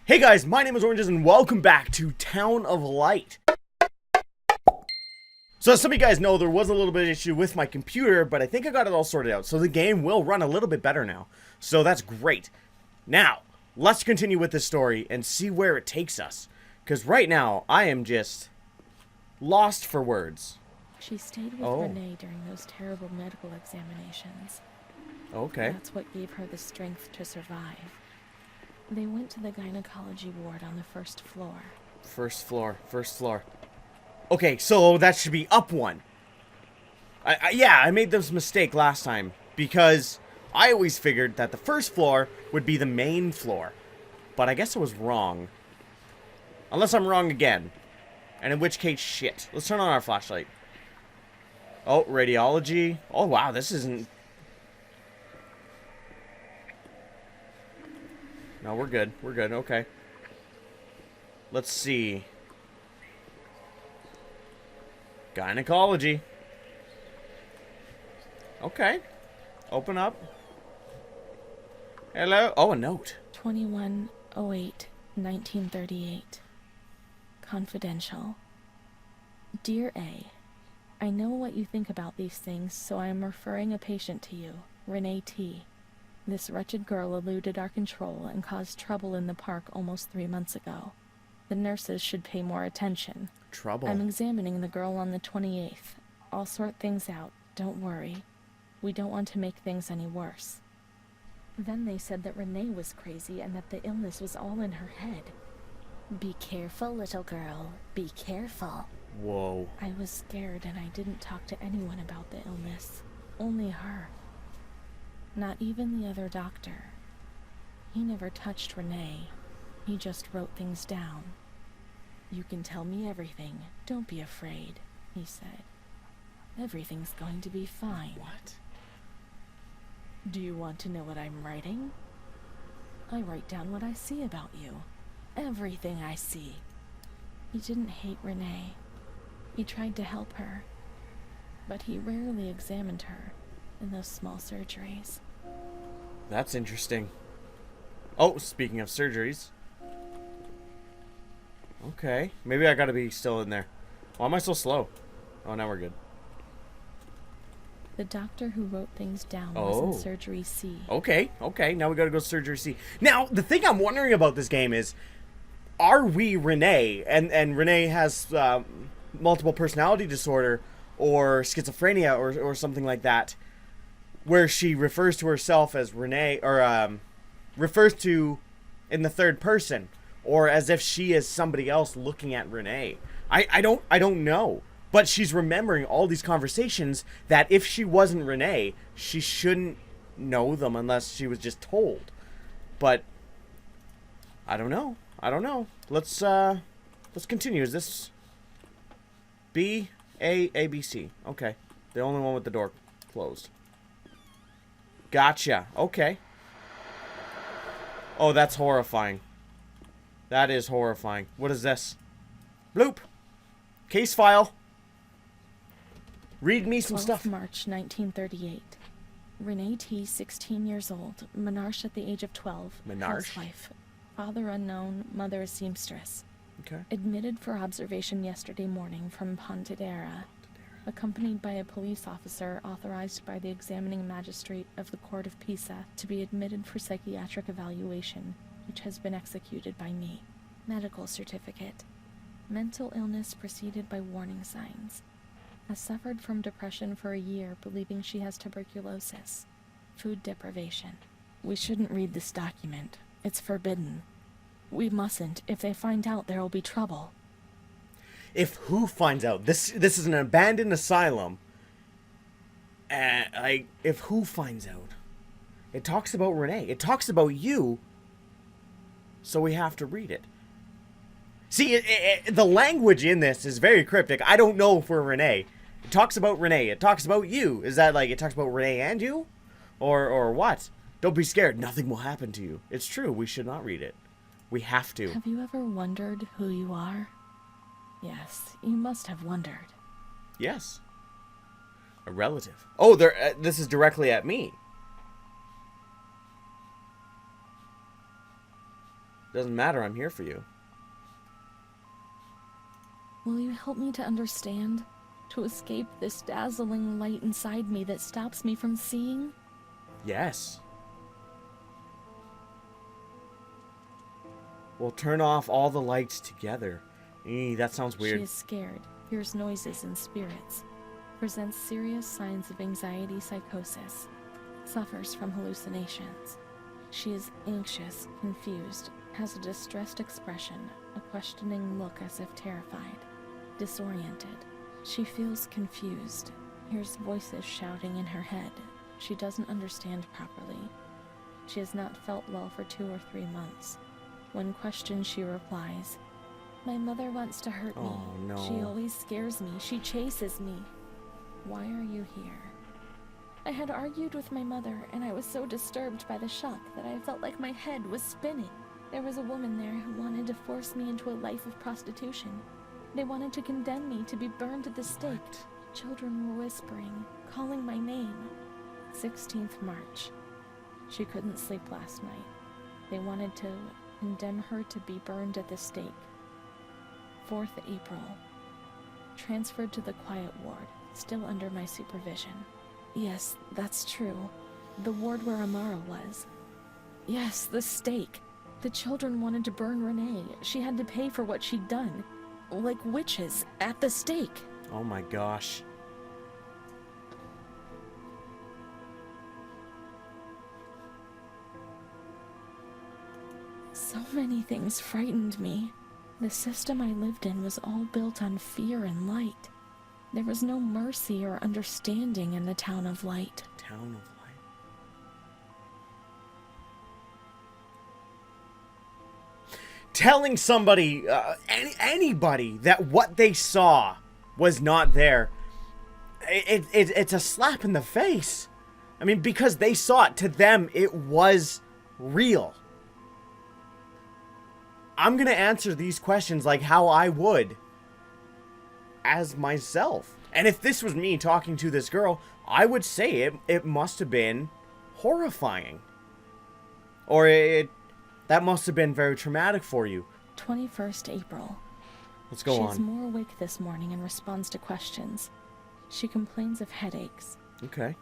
Hey guys, my name is Oringes and welcome back to Town of Light. So as some of you guys know, there was a little bit of issue with my computer, but I think I got it all sorted out. So the game will run a little bit better now. So that's great. Now, let's continue with this story and see where it takes us. Because right now, I am just lost for words. She stayed with Renée during those terrible medical examinations. Okay. That's what gave her the strength to survive. They went to the gynecology ward on the first floor. First floor. Okay, so that should be up one. Yeah, I made this mistake last time because I always figured that the first floor would be the main floor. But I guess I was wrong. Unless I'm wrong again. And in which case, shit. Let's turn on our flashlight. Oh, radiology. Oh, wow, this isn't... No, we're good. We're good. Okay. Let's see. Gynecology. Okay. Open up. Hello. Oh, a note. 21/08/1938. Confidential. Dear A, I know what you think about these things, so I am referring a patient to you, Renée T. This wretched girl eluded our control and caused trouble in the park almost 3 months ago. The nurses should pay more attention. Trouble. I'm examining the girl on the 28th. I'll sort things out, don't worry. We don't want to make things any worse. Then they said that Renée was crazy and that the illness was all in her head. Be careful, little girl. Be careful. Whoa. I was scared and I didn't talk to anyone about the illness. Only her. Not even the other doctor. He never touched Renée. He just wrote things down. You can tell me everything. Don't be afraid, he said. Everything's going to be fine. What? Do you want to know what I'm writing? I write down what I see about you. Everything I see. He didn't hate Renée. He tried to help her. But he rarely examined her in those small surgeries. That's interesting. Oh, speaking of surgeries. Okay. Maybe I gotta be still in there. Why am I so slow? Oh, now we're good. The doctor who wrote things down was in surgery C. Okay. Now we gotta go to surgery C. Now, the thing I'm wondering about this game is, are we Renée? And Renée has multiple personality disorder or schizophrenia or something like that, where she refers to herself as Renée, or refers to in the third person, or as if she is somebody else looking at Renée. I don't know. But she's remembering all these conversations that if she wasn't Renée, she shouldn't know them unless she was just told. But I don't know. Let's continue. Is this B A B C? Okay. The only one with the door closed. Gotcha. Okay. Oh, that's horrifying. That is horrifying. What is this? Bloop. Case file. Read me some stuff. March 1938. Renée T, 16 years old, menarche at the age of 12. Menarche? Housewife. Father unknown, mother a seamstress. Okay. Admitted for observation yesterday morning from Terra, accompanied by a police officer authorized by the examining magistrate of the Court of Pisa to be admitted for psychiatric evaluation, which has been executed by me. Medical certificate. Mental illness preceded by warning signs. Has suffered from depression for a year, believing she has tuberculosis. Food deprivation. We shouldn't read this document. It's forbidden. We mustn't. If they find out, there will be trouble. If who finds out? This is an abandoned asylum. If who finds out? It talks about Renée. It talks about you. So we have to read it. See, the language in this is very cryptic. I don't know if we're Renée. It talks about Renée. It talks about you. Is that like it talks about Renée and you? Or what? Don't be scared. Nothing will happen to you. It's true. We should not read it. We have to. Have you ever wondered who you are? Yes, you must have wondered. Yes. A relative. Oh, this is directly at me. Doesn't matter, I'm here for you. Will you help me to understand? To escape this dazzling light inside me that stops me from seeing? Yes. We'll turn off all the lights together. That sounds weird. She is scared, hears noises and spirits, presents serious signs of anxiety psychosis, suffers from hallucinations. She is anxious, confused, has a distressed expression, a questioning look as if terrified, disoriented. She feels confused, hears voices shouting in her head. She doesn't understand properly. She has not felt well for 2 or 3 months. When questioned, she replies, "My mother wants to hurt me. Oh, no. She always scares me. She chases me. Why are you here?" I had argued with my mother, and I was so disturbed by the shock that I felt like my head was spinning. There was a woman there who wanted to force me into a life of prostitution. They wanted to condemn me to be burned at the stake. Children were whispering, calling my name. 16th March. She couldn't sleep last night. They wanted to condemn her to be burned at the stake. 4th April. Transferred to the quiet ward, still under my supervision. Yes, that's true. The ward where Amara was. Yes, the stake. The children wanted to burn Renée. She had to pay for what she'd done. Like witches at the stake. Oh my gosh. So many things frightened me. The system I lived in was all built on fear and light. There was no mercy or understanding in the town of light. Town of light. Telling somebody, anybody, that what they saw was not there, it's a slap in the face. I mean, because they saw it, to them, it was real. I'm going to answer these questions like how I would as myself. And if this was me talking to this girl, I would say it must have been horrifying. Or that must have been very traumatic for you. 21st April. Let's go on. She's more awake this morning and responds to questions. She complains of headaches. Okay.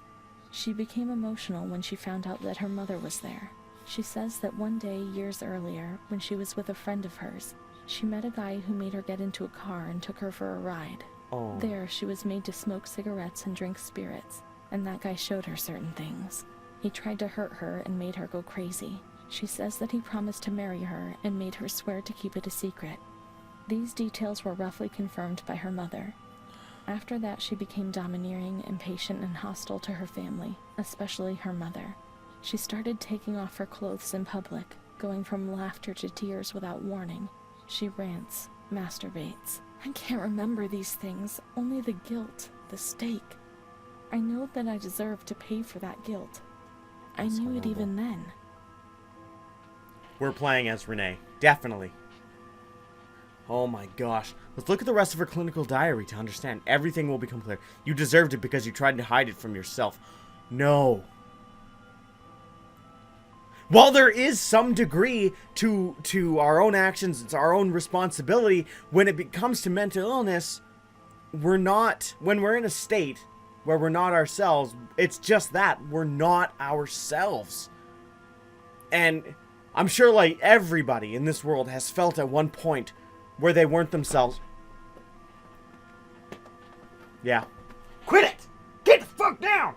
She became emotional when she found out that her mother was there. She says that one day, years earlier, when she was with a friend of hers, she met a guy who made her get into a car and took her for a ride. Oh. There, she was made to smoke cigarettes and drink spirits, and that guy showed her certain things. He tried to hurt her and made her go crazy. She says that he promised to marry her and made her swear to keep it a secret. These details were roughly confirmed by her mother. After that, she became domineering, impatient, and hostile to her family, especially her mother. She started taking off her clothes in public, going from laughter to tears without warning. She rants, masturbates. I can't remember these things, only the guilt, the stake. I know that I deserve to pay for that guilt. I knew it even then. We're playing as Renée. Definitely. Oh my gosh. Let's look at the rest of her clinical diary to understand. Everything will become clear. You deserved it because you tried to hide it from yourself. No. While there is some degree to our own actions, it's our own responsibility, when it comes to mental illness, when we're in a state where we're not ourselves, it's just that. We're not ourselves. And I'm sure like everybody in this world has felt at one point where they weren't themselves. Yeah. Quit it! Get the fuck down!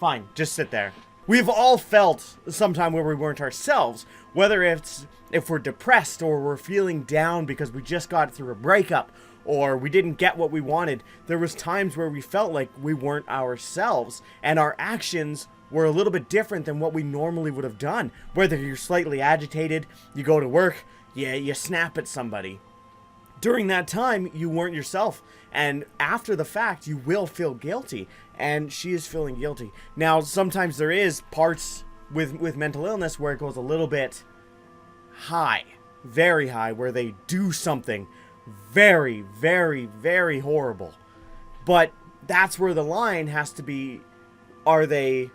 Fine, just sit there. We've all felt sometime where we weren't ourselves, whether if we're depressed or we're feeling down because we just got through a breakup or we didn't get what we wanted. There was times where we felt like we weren't ourselves and our actions were a little bit different than what we normally would have done. Whether you're slightly agitated, you go to work, you snap at somebody. During that time, you weren't yourself. And after the fact, you will feel guilty. And she is feeling guilty. Now, sometimes there is parts with mental illness where it goes a little bit high. Very high. Where they do something very, very, very horrible. But that's where the line has to be. Are they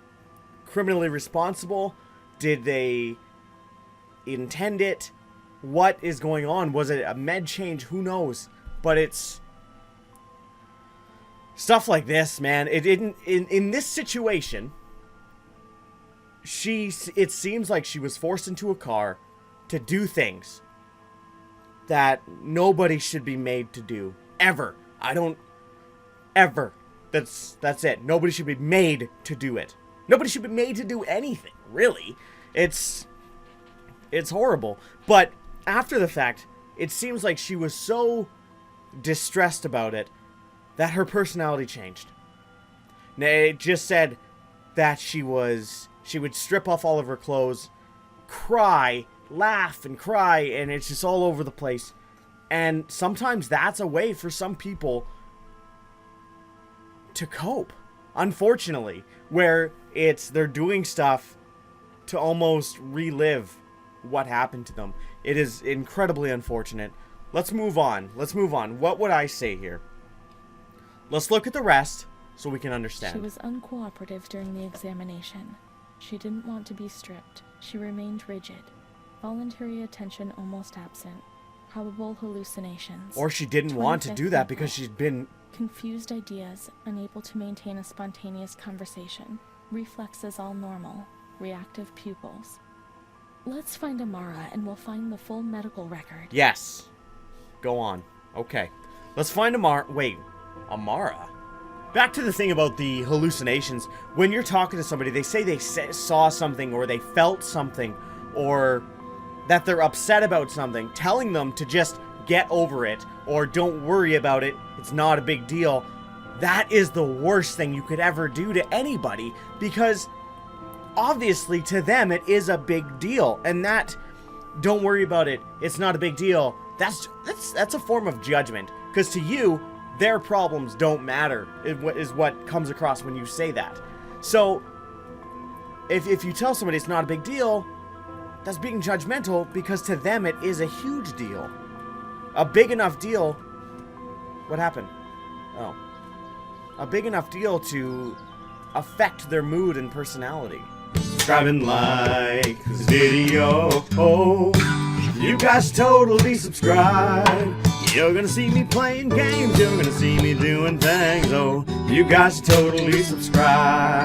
criminally responsible? Did they intend it? What is going on? Was it a med change? Who knows? But it's stuff like this, man. It didn't in this situation. It seems like she was forced into a car to do things that nobody should be made to do ever. Ever. That's it. Nobody should be made to do it. Nobody should be made to do anything, really. It's horrible. But after the fact, it seems like she was so distressed about it that her personality changed. Now, it just said that she would strip off all of her clothes, cry, laugh and cry, and it's just all over the place. And sometimes that's a way for some people to cope, unfortunately, where they're doing stuff to almost relive what happened to them. It is incredibly unfortunate. Let's move on. What would I say here? Let's look at the rest so we can understand. She was uncooperative during the examination. She didn't want to be stripped. She remained rigid. Voluntary attention almost absent. Probable hallucinations. Or she didn't want to do that because she'd been... Confused ideas, unable to maintain a spontaneous conversation. Reflexes all normal. Reactive pupils. Let's find Amara and we'll find the full medical record. Yes. Go on. Okay. Let's find Amara. Wait. Amara? Back to the thing about the hallucinations. When you're talking to somebody, they say they saw something or they felt something or that they're upset about something. Telling them to just get over it or don't worry about it. It's not a big deal. That is the worst thing you could ever do to anybody because obviously to them it is a big deal. And that, don't worry about it, it's not a big deal. That's a form of judgment because to you, their problems don't matter, is what comes across when you say that. So, if you tell somebody it's not a big deal, that's being judgmental because to them it is a huge deal. A big enough deal... What happened? Oh. A big enough deal to affect their mood and personality. Subscribe and like this video. Oh, you guys totally subscribe. You're gonna see me playing games, you're gonna see me doing things, oh, you guys totally subscribe.